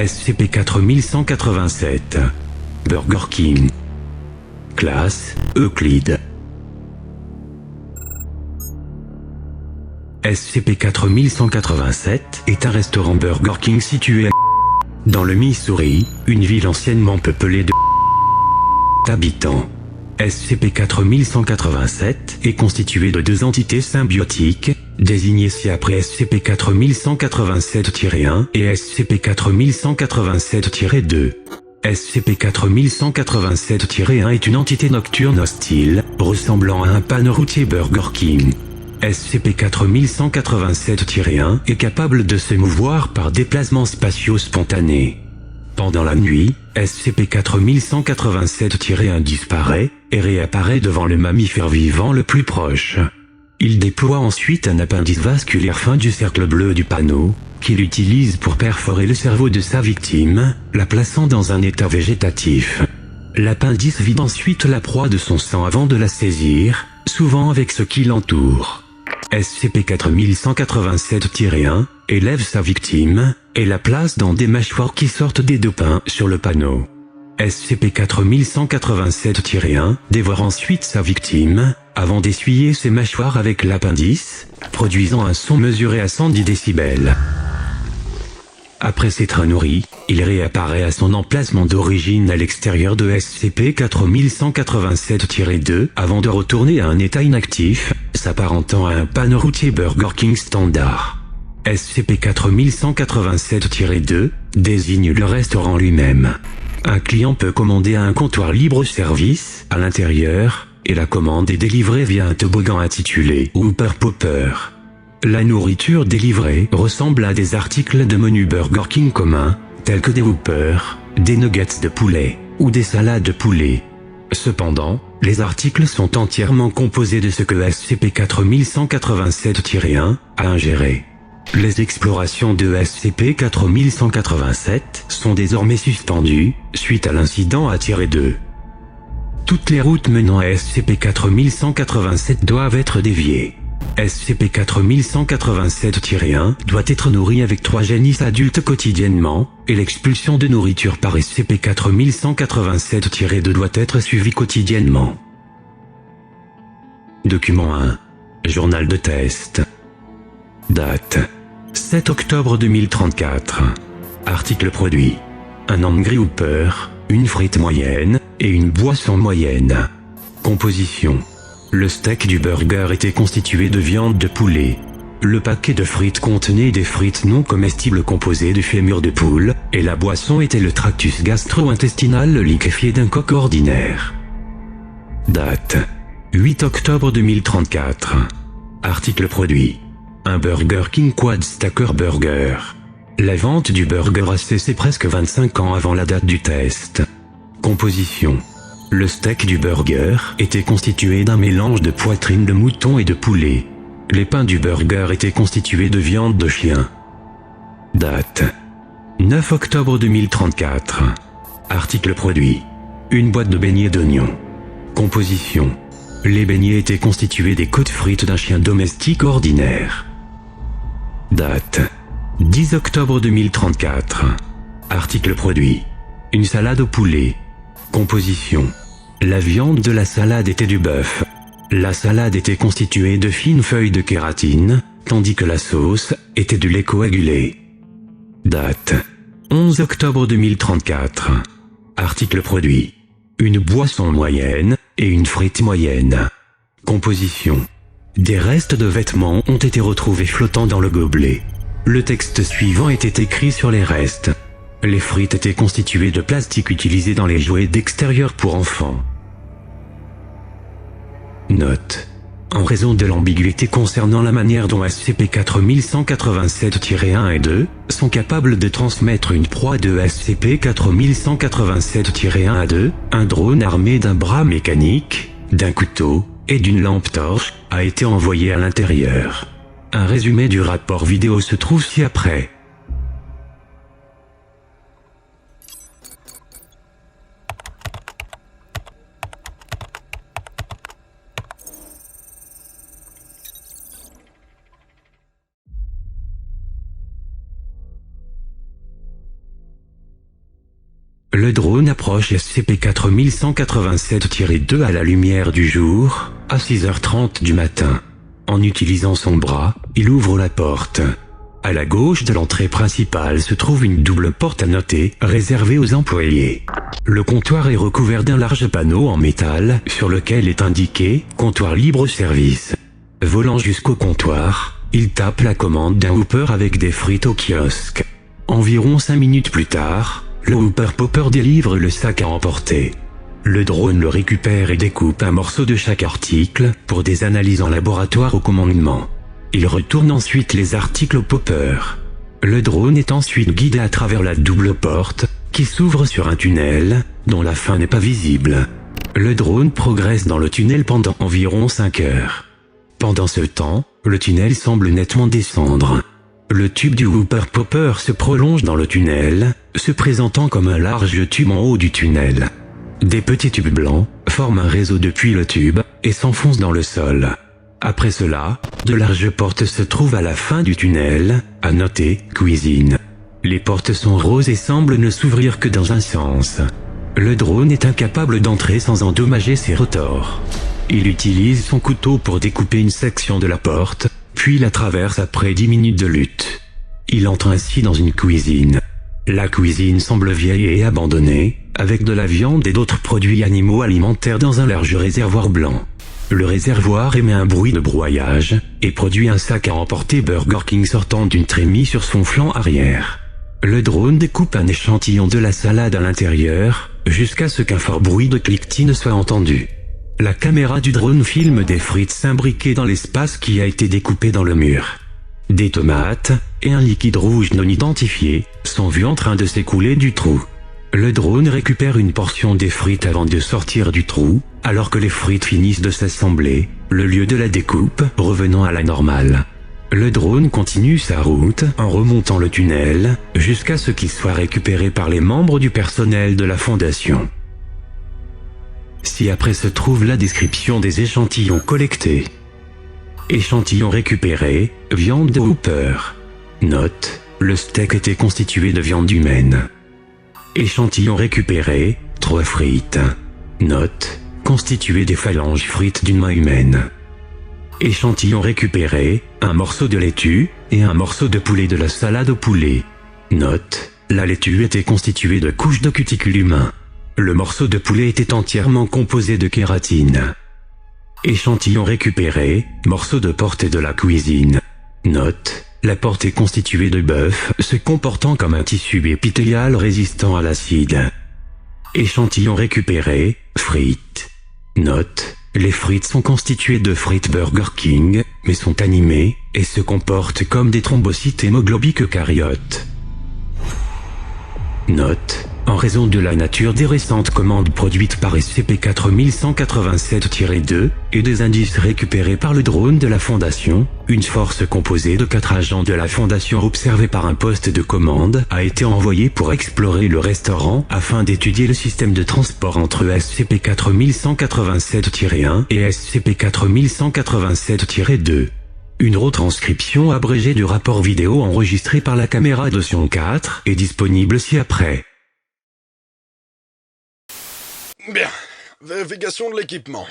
SCP-4187. Burger King. Classe, Euclide. SCP-4187 est un restaurant Burger King situé dans le Missouri, une ville anciennement peuplée de habitants. SCP-4187 est constitué de deux entités symbiotiques, désignées ci-après SCP-4187-1 et SCP-4187-2. SCP-4187-1 est une entité nocturne hostile, ressemblant à un panneau routier Burger King. SCP-4187-1 est capable de se mouvoir par déplacements spatiaux spontanés. Pendant la nuit, SCP-4187-1 disparaît et réapparaît devant le mammifère vivant le plus proche. Il déploie ensuite un appendice vasculaire fin du cercle bleu du panneau, qu'il utilise pour perforer le cerveau de sa victime, la plaçant dans un état végétatif. L'appendice vide ensuite la proie de son sang avant de la saisir, souvent avec ce qui l'entoure. SCP-4187-1 élève sa victime et la place dans des mâchoires qui sortent des deux pins sur le panneau. SCP-4187-1 dévore ensuite sa victime, avant d'essuyer ses mâchoires avec l'appendice, produisant un son mesuré à 110 décibels. Après s'être nourri, il réapparaît à son emplacement d'origine à l'extérieur de SCP-4187-2 avant de retourner à un état inactif, s'apparentant à un panneau routier Burger King standard. SCP-4187-2 désigne le restaurant lui-même. Un client peut commander à un comptoir libre-service à l'intérieur, et la commande est délivrée via un toboggan intitulé Whopper Popper. La nourriture délivrée ressemble à des articles de menu Burger King communs, tels que des Whoppers, des nuggets de poulet, ou des salades de poulet. Cependant, les articles sont entièrement composés de ce que SCP-4187-1 a ingéré. Les explorations de SCP-4187 sont désormais suspendues, suite à l'incident à -2. Toutes les routes menant à SCP-4187 doivent être déviées. SCP-4187-1 doit être nourri avec 3 génisses adultes quotidiennement, et l'expulsion de nourriture par SCP-4187-2 doit être suivie quotidiennement. Document 1. Journal de test. Date. 7 octobre 2034. Article produit. Un Angry Whopper, une frite moyenne, et une boisson moyenne. Composition. Le steak du burger était constitué de viande de poulet. Le paquet de frites contenait des frites non comestibles composées de fémur de poule, et la boisson était le tractus gastro-intestinal liquéfié d'un coq ordinaire. Date. 8 octobre 2034. Article produit. Un Burger King Quad Stacker Burger. La vente du burger a cessé presque 25 ans avant la date du test. Composition. Le steak du burger était constitué d'un mélange de poitrine de mouton et de poulet. Les pains du burger étaient constitués de viande de chien. Date. 9 octobre 2034. Article produit. Une boîte de beignets d'oignons. Composition. Les beignets étaient constitués des côtes frites d'un chien domestique ordinaire. Date. 10 octobre 2034. Article produit. Une salade au poulet. Composition. La viande de la salade était du bœuf. La salade était constituée de fines feuilles de kératine, tandis que la sauce était du lait coagulé. Date. 11 octobre 2034. Article produit. Une boisson moyenne et une frite moyenne. Composition. Des restes de vêtements ont été retrouvés flottant dans le gobelet. Le texte suivant était écrit sur les restes. Les frites étaient constituées de plastique utilisé dans les jouets d'extérieur pour enfants. Note. En raison de l'ambiguïté concernant la manière dont SCP-4187-1 et 2 sont capables de transmettre une proie de SCP-4187-1 à 2, un drone armé d'un bras mécanique, d'un couteau et d'une lampe torche a été envoyé à l'intérieur. Un résumé du rapport vidéo se trouve ci-après. Le drone approche SCP-4187-2 à la lumière du jour, à 6h30 du matin. En utilisant son bras, il ouvre la porte. À la gauche de l'entrée principale se trouve une double porte à noter, réservée aux employés. Le comptoir est recouvert d'un large panneau en métal, sur lequel est indiqué « Comptoir libre-service ». Volant jusqu'au comptoir, il tape la commande d'un hooper avec des frites au kiosque. Environ 5 minutes plus tard, le hooper popper délivre le sac à emporter. Le drone le récupère et découpe un morceau de chaque article, pour des analyses en laboratoire au commandement. Il retourne ensuite les articles au popper. Le drone est ensuite guidé à travers la double porte, qui s'ouvre sur un tunnel, dont la fin n'est pas visible. Le drone progresse dans le tunnel pendant environ 5 heures. Pendant ce temps, le tunnel semble nettement descendre. Le tube du hooper popper se prolonge dans le tunnel, se présentant comme un large tube en haut du tunnel. Des petits tubes blancs forment un réseau depuis le tube et s'enfoncent dans le sol. Après cela, de larges portes se trouvent à la fin du tunnel, à noter « Cuisine ». Les portes sont roses et semblent ne s'ouvrir que dans un sens. Le drone est incapable d'entrer sans endommager ses rotors. Il utilise son couteau pour découper une section de la porte, puis la traverse après 10 minutes de lutte. Il entre ainsi dans une cuisine. La cuisine semble vieille et abandonnée, avec de la viande et d'autres produits animaux alimentaires dans un large réservoir blanc. Le réservoir émet un bruit de broyage, et produit un sac à emporter Burger King sortant d'une trémie sur son flanc arrière. Le drone découpe un échantillon de la salade à l'intérieur, jusqu'à ce qu'un fort bruit de cliquetis ne soit entendu. La caméra du drone filme des frites imbriquées dans l'espace qui a été découpé dans le mur. Des tomates, et un liquide rouge non identifié, sont vus en train de s'écouler du trou. Le drone récupère une portion des frites avant de sortir du trou, alors que les frites finissent de s'assembler, le lieu de la découpe revenant à la normale. Le drone continue sa route en remontant le tunnel, jusqu'à ce qu'il soit récupéré par les membres du personnel de la fondation. Ci-après se trouve la description des échantillons collectés. Échantillon récupéré, viande de hooper. Note, le steak était constitué de viande humaine. Échantillon récupéré, 3 frites. Note, constitué des phalanges frites d'une main humaine. Échantillon récupéré, un morceau de laitue, et un morceau de poulet de la salade au poulet. Note, la laitue était constituée de couches de cuticule humain. Le morceau de poulet était entièrement composé de kératine. Échantillon récupéré, morceau de porte de la cuisine. Note, la porte est constituée de bœuf se comportant comme un tissu épithélial résistant à l'acide. Échantillon récupéré, frites. Note, les frites sont constituées de frites Burger King, mais sont animées, et se comportent comme des thrombocytes hémoglobiques eucaryotes. Note, en raison de la nature des récentes commandes produites par SCP-4187-2 et des indices récupérés par le drone de la Fondation, une force composée de 4 agents de la Fondation observés par un poste de commande a été envoyée pour explorer le restaurant afin d'étudier le système de transport entre SCP-4187-1 et SCP-4187-2. Une retranscription abrégée du rapport vidéo enregistré par la caméra de Sion 4 est disponible ci-après. Bien, vérification de l'équipement.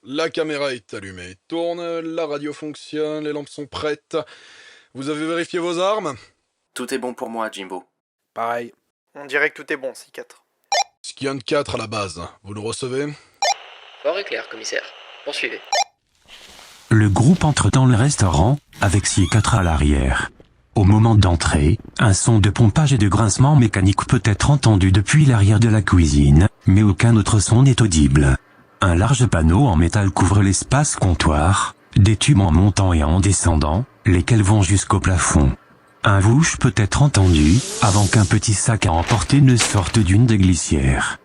La caméra est allumée, tourne, la radio fonctionne, les lampes sont prêtes. Vous avez vérifié vos armes ? Tout est bon pour moi, Jimbo. Pareil. On dirait que tout est bon, C4. Skion 4 à la base, vous nous recevez ? Fort et clair, commissaire. Poursuivez. Le groupe entre dans le restaurant, avec SI4 à l'arrière. Au moment d'entrer, un son de pompage et de grincement mécanique peut être entendu depuis l'arrière de la cuisine, mais aucun autre son n'est audible. Un large panneau en métal couvre l'espace comptoir, des tubes en montant et en descendant, lesquels vont jusqu'au plafond. Un whoosh peut être entendu, avant qu'un petit sac à emporter ne sorte d'une des glissières.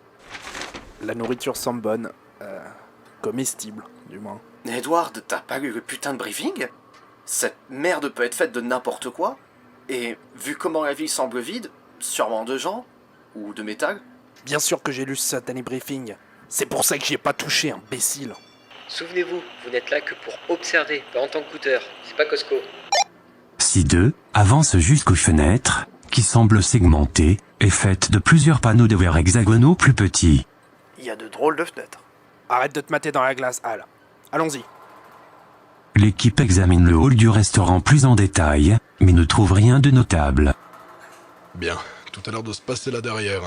La nourriture semble bonne. Comestible, du moins. Edward, t'as pas lu le putain de briefing ? Cette merde peut être faite de n'importe quoi. Et vu comment la ville semble vide, sûrement de gens, ou de métal. Bien sûr que j'ai lu ce satané briefing. C'est pour ça que j'y ai pas touché, imbécile. Souvenez-vous, vous n'êtes là que pour observer, pas en tant que goûteur. C'est pas Costco. Si 2 avance jusqu'aux fenêtres, qui semble segmentée, est faite de plusieurs panneaux de verre hexagonaux plus petits. Il y a de drôles de fenêtres. Arrête de te mater dans la glace, Al. Allons-y. L'équipe examine le hall du restaurant plus en détail, mais ne trouve rien de notable. Bien, tout a l'air de se passer là derrière.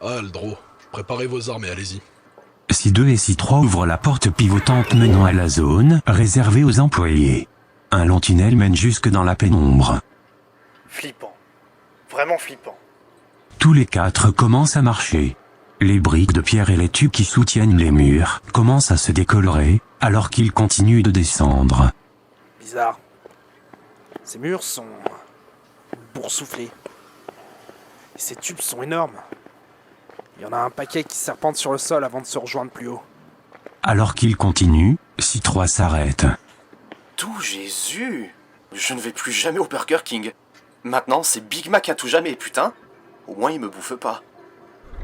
Aldro, préparez vos armes et allez-y. Si2 et Si3 ouvrent la porte pivotante menant à la zone, réservée aux employés. Un long tunnel mène jusque dans la pénombre. Flippant. Vraiment flippant. Tous les 4 commencent à marcher. Les briques de pierre et les tubes qui soutiennent les murs commencent à se décolorer, alors qu'ils continuent de descendre. Bizarre. Ces murs sont boursouflés. Et ces tubes sont énormes. Il y en a un paquet qui serpente sur le sol avant de se rejoindre plus haut. Alors qu'ils continuent, Si3 s'arrête. Tout Jésus! Je ne vais plus jamais au Burger King. Maintenant, c'est Big Mac à tout jamais, putain. Au moins, il me bouffe pas.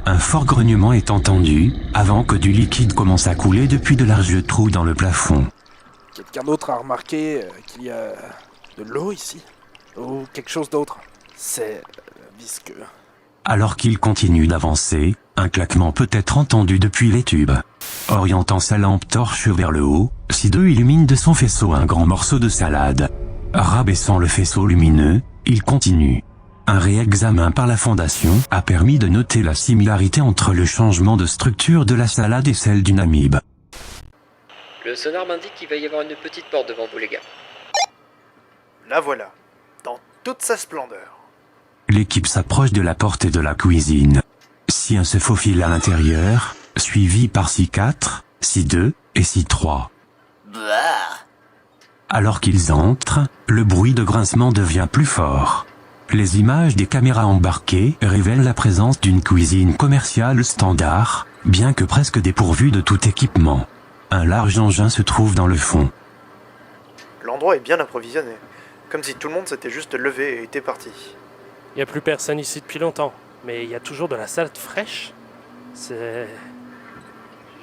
Un fort grognement est entendu, avant que du liquide commence à couler depuis de larges trous dans le plafond. Quelqu'un d'autre a remarqué qu'il y a de l'eau ici? Ou quelque chose d'autre? C'est visqueux. Alors qu'il continue d'avancer, un claquement peut être entendu depuis les tubes. Orientant sa lampe torche vers le haut, Si2 illumine de son faisceau un grand morceau de salade. Rabaissant le faisceau lumineux, il continue. Un réexamen par la Fondation a permis de noter la similarité entre le changement de structure de la salade et celle d'une amibe. Le sonar m'indique qu'il va y avoir une petite porte devant vous, les gars. La voilà, dans toute sa splendeur. L'équipe s'approche de la porte de la cuisine. Si1 se faufile à l'intérieur, suivi par Si4, Si2 et Si3. Bah. Alors qu'ils entrent, le bruit de grincement devient plus fort. Les images des caméras embarquées révèlent la présence d'une cuisine commerciale standard, bien que presque dépourvue de tout équipement. Un large engin se trouve dans le fond. L'endroit est bien approvisionné, comme si tout le monde s'était juste levé et était parti. Il n'y a plus personne ici depuis longtemps, mais il y a toujours de la salade fraîche. C'est...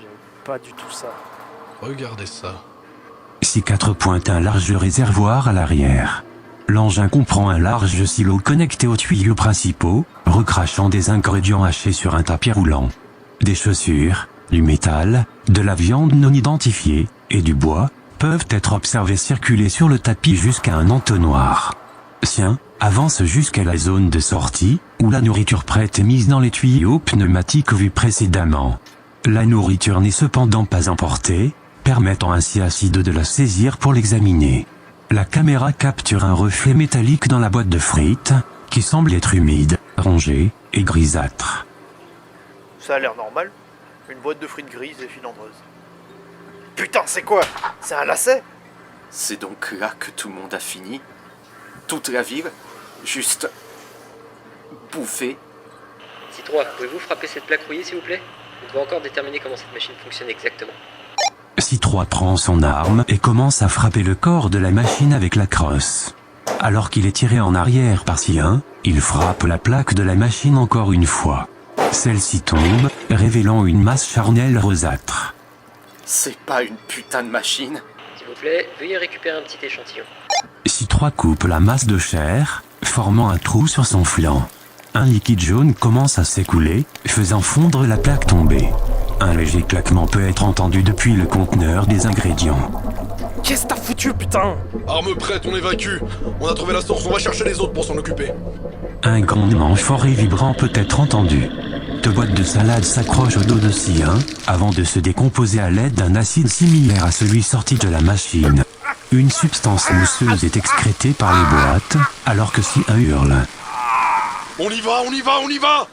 J'aime pas du tout ça. Regardez ça. Si4 pointe un large réservoir à l'arrière. L'engin comprend un large silo connecté aux tuyaux principaux, recrachant des ingrédients hachés sur un tapis roulant. Des chaussures, du métal, de la viande non identifiée, et du bois, peuvent être observés circuler sur le tapis jusqu'à un entonnoir. Si1 avance jusqu'à la zone de sortie, où la nourriture prête est mise dans les tuyaux pneumatiques vus précédemment. La nourriture n'est cependant pas emportée, permettant ainsi à Si2 de la saisir pour l'examiner. La caméra capture un reflet métallique dans la boîte de frites, qui semble être humide, rongée et grisâtre. Ça a l'air normal. Une boîte de frites grises et filandreuse. Putain, c'est quoi? C'est un lacet? C'est donc là que tout le monde a fini. Toute la ville, juste... bouffée. Si3, pouvez-vous frapper cette plaque rouillée, s'il vous plaît? On doit encore déterminer comment cette machine fonctionne exactement. Si3 prend son arme et commence à frapper le corps de la machine avec la crosse. Alors qu'il est tiré en arrière par Si1, il frappe la plaque de la machine encore une fois. Celle-ci tombe, révélant une masse charnelle rosâtre. C'est pas une putain de machine. S'il vous plaît, veuillez récupérer un petit échantillon. Si3 coupe la masse de chair, formant un trou sur son flanc. Un liquide jaune commence à s'écouler, faisant fondre la plaque tombée. Un léger claquement peut être entendu depuis le conteneur des ingrédients. Qu'est-ce que t'as foutu, putain? Armes prêtes, on évacue. On a trouvé la source, on va chercher les autres pour s'en occuper. Un grondement fort et vibrant peut être entendu. Deux boîtes de salade s'accrochent au dos de Si1, avant de se décomposer à l'aide d'un acide similaire à celui sorti de la machine. Une substance mousseuse est excrétée par les boîtes, alors que Si1 hurle. On y va, on y va, on y va!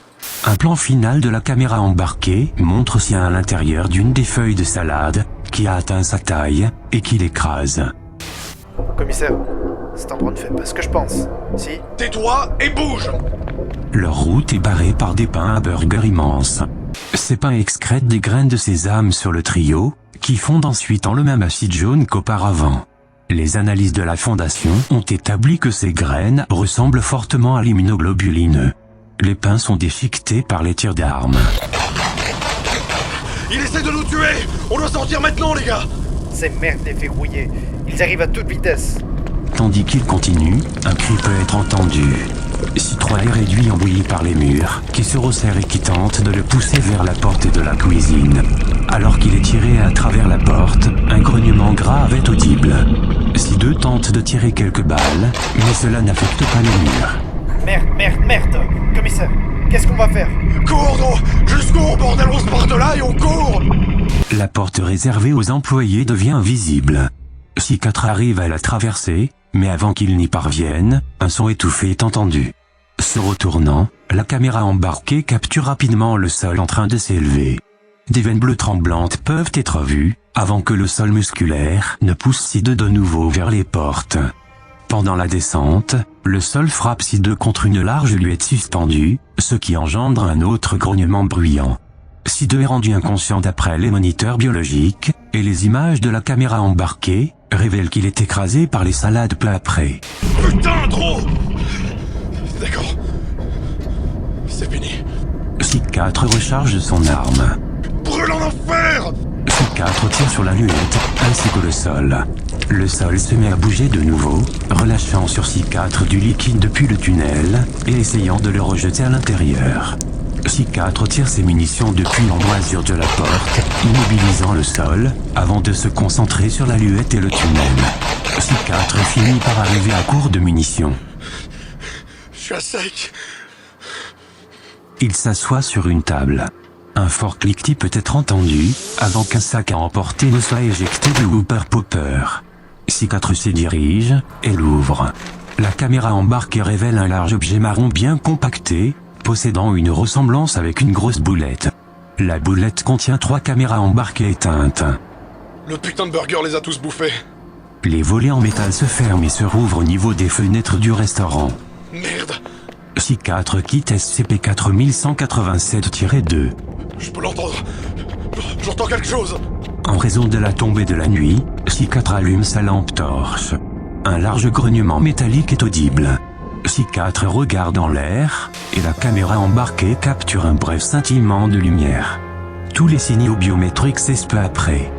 Un plan final de la caméra embarquée montre Si1 à l'intérieur d'une des feuilles de salade, qui a atteint sa taille, et qui l'écrase. Commissaire, cet endroit ne fait pas ce que je pense. Si? Tais-toi et bouge! Leur route est barrée par des pains à burger immenses. Ces pains excrètent des graines de sésame sur le trio, qui fondent ensuite en le même acide jaune qu'auparavant. Les analyses de la Fondation ont établi que ces graines ressemblent fortement à l'immunoglobuline. Les pains sont déchiquetés par les tirs d'armes. Il essaie de nous tuer! On doit sortir maintenant, les gars! Ces merdes déverrouillées. Ils arrivent à toute vitesse. Tandis qu'il continue, un cri peut être entendu. Si 3 est réduit en bouillie par les murs, qui se resserrent et qui tentent de le pousser vers la porte de la cuisine. Alors qu'il est tiré à travers la porte, un grognement grave est audible. Si 2 tentent de tirer quelques balles, mais cela n'affecte pas les murs. Merde. Commissaire, qu'est-ce qu'on va faire? Cours, gros! Jusqu'où, bordel, on se part de là et on court! La porte réservée aux employés devient visible. Si 4 arrive à la traverser, mais avant qu'il n'y parvienne, un son étouffé est entendu. Se retournant, la caméra embarquée capture rapidement le sol en train de s'élever. Des veines bleues tremblantes peuvent être vues, avant que le sol musculaire ne pousse Si2 de nouveau vers les portes. Pendant la descente, le sol frappe Si2 contre une large luette suspendue, ce qui engendre un autre grognement bruyant. Si2 est rendu inconscient d'après les moniteurs biologiques, et les images de la caméra embarquée révèlent qu'il est écrasé par les salades peu après. Putain, gros! D'accord. C'est fini. Si4 recharge son arme. Brûle en enfer! Si4 tire sur la luette, ainsi que le sol. Le sol se met à bouger de nouveau, relâchant sur Si4 du liquide depuis le tunnel, et essayant de le rejeter à l'intérieur. Si4 tire ses munitions depuis l'embrasure de la porte, immobilisant le sol, avant de se concentrer sur la luette et le tunnel. Si4 finit par arriver à court de munitions. Je suis à sec. Il s'assoit sur une table. Un fort cliquetis peut être entendu, avant qu'un sac à emporter ne soit éjecté du Whooper Popper. Si4 s'y dirige, et l'ouvre. La caméra embarquée révèle un large objet marron bien compacté, possédant une ressemblance avec une grosse boulette. La boulette contient 3 caméras embarquées éteintes. Le putain de burger les a tous bouffés. Les volets en métal se ferment et se rouvrent au niveau des fenêtres du restaurant. Merde. Si4 quitte SCP-4187-2. Je peux l'entendre. J'entends quelque chose. En raison de la tombée de la nuit, Si4 allume sa lampe torche. Un large grognement métallique est audible. Si4 regarde en l'air, et la caméra embarquée capture un bref scintillement de lumière. Tous les signaux biométriques cessent peu après.